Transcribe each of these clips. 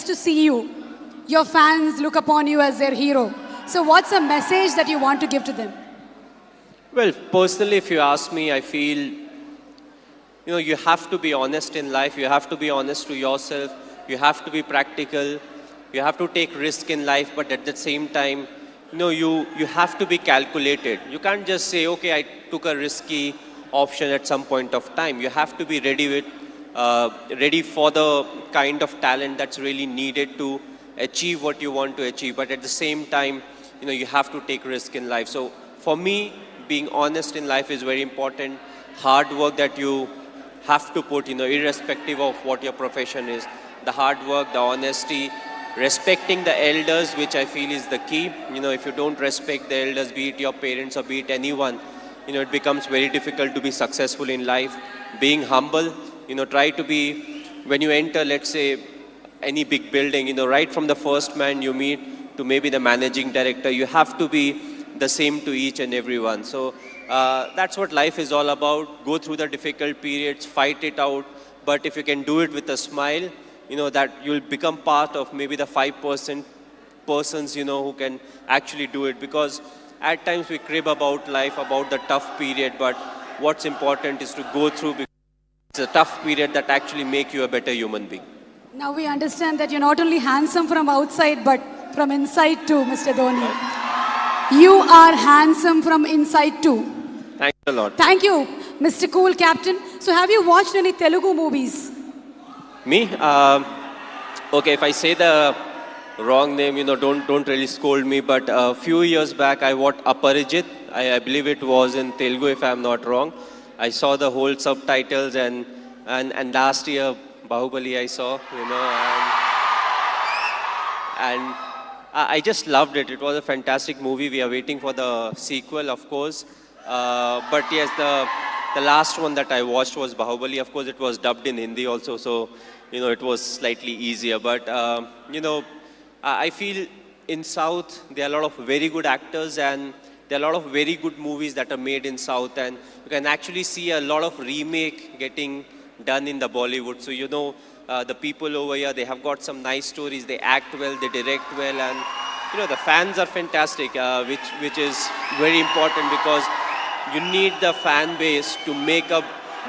just to see you. Your fans look upon you as their hero. So what's a message that you want to give to them? Well, personally, if you ask me, I feel, you have to be honest in life. You have to be honest to yourself. You have to be practical. You have to take risk in life, but at the same time, you have to be calculated. You can't just say, okay, I took a risky option at some point of time. You have to be ready for the kind of talent that's really needed to achieve what you want to achieve. But at the same time, you have to take risk in life. So for me, being honest in life is very important. Hard work that you have to put, irrespective of what your profession is. The hard work, the honesty, respecting the elders, which I feel is the key. If you don't respect the elders, be it your parents or be it anyone, it becomes very difficult to be successful in life. Being humble, try to be, when you enter, let's say, any big building, right from the first man you meet to maybe the managing director, you have to be the same to each and everyone. So that's what life is all about. Go through the difficult periods, fight it out. But if you can do it with a smile, that you'll become part of maybe the 5% persons, who can actually do it. Because at times we crib about life, about the tough period, but what's important is to go through, because it's a tough period that actually make you a better human being. Now we understand that you're not only handsome from outside, but from inside too, Mr. Dhoni. You are handsome from inside too. Thanks a lot. Thank you, Mr. Cool Captain. So have you watched any Telugu movies? Me? Okay, if I say the wrong name, don't really scold me. But a few years back, I watched Aparijit. I believe it was in Telugu, if I'm not wrong. I saw the whole subtitles, and last year, Bahubali I saw, and I just loved it. It was a fantastic movie. We are waiting for the sequel, of course. But yes, the last one that I watched was Bahubali. Of course, it was dubbed in Hindi also, so, it was slightly easier. But, I feel in South, there are a lot of very good actors, and there are a lot of very good movies that are made in South, and you can actually see a lot of remake getting done in the Bollywood. So, the people over here, they have got some nice stories, they act well, they direct well, and, the fans are fantastic, which is very important, because you need the fan base to make a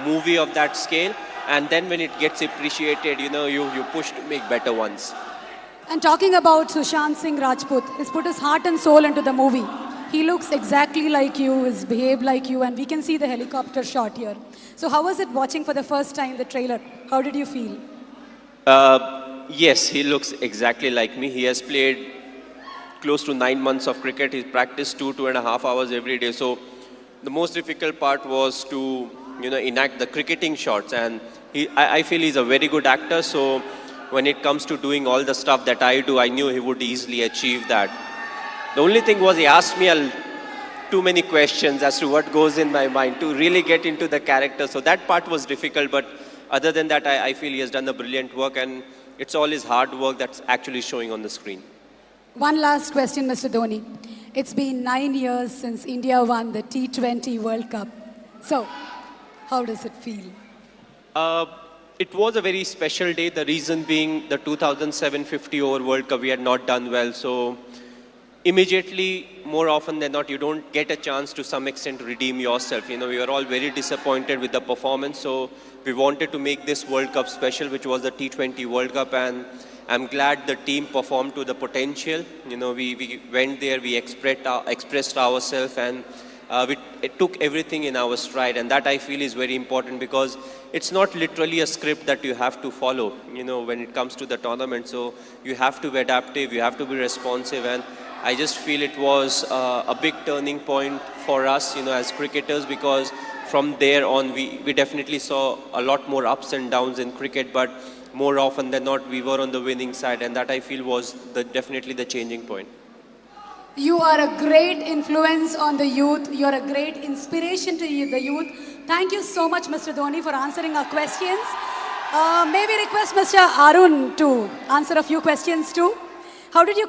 movie of that scale, and then when it gets appreciated, you push to make better ones. And talking about Sushant Singh Rajput, he's put his heart and soul into the movie. He looks exactly like you, he's behaved like you, and we can see the helicopter shot here. So how was it watching for the first time the trailer? How did you feel? Yes, he looks exactly like me. He has played close to 9 months of cricket. He's practiced 2.5 hours every day. So the most difficult part was to, enact the cricketing shots. And I feel he's a very good actor. So when it comes to doing all the stuff that I do, I knew he would easily achieve that. The only thing was he asked me too many questions as to what goes in my mind to really get into the character. So that part was difficult, but other than that, I feel he has done a brilliant work, and it's all his hard work that's actually showing on the screen. One last question, Mr. Dhoni. It's been 9 years since India won the T20 World Cup. So, how does it feel? It was a very special day, the reason being the 2007 50 over World Cup, we had not done well. So immediately, more often than not, you don't get a chance to some extent to redeem yourself. We were all very disappointed with the performance. So we wanted to make this World Cup special, which was the T20 World Cup. And I'm glad the team performed to the potential. We went there, we expressed ourselves, and we took everything in our stride. And that I feel is very important, because it's not literally a script that you have to follow, when it comes to the tournament. So you have to be adaptive, you have to be responsive. And I just feel it was a big turning point for us, as cricketers, because from there on, we definitely saw a lot more ups and downs in cricket, but more often than not, we were on the winning side, and that I feel was definitely the changing point. You are a great influence on the youth. You are a great inspiration to the youth. Thank you so much, Mr. Dhoni, for answering our questions. May we request Mr. Arun to answer a few questions too? How did you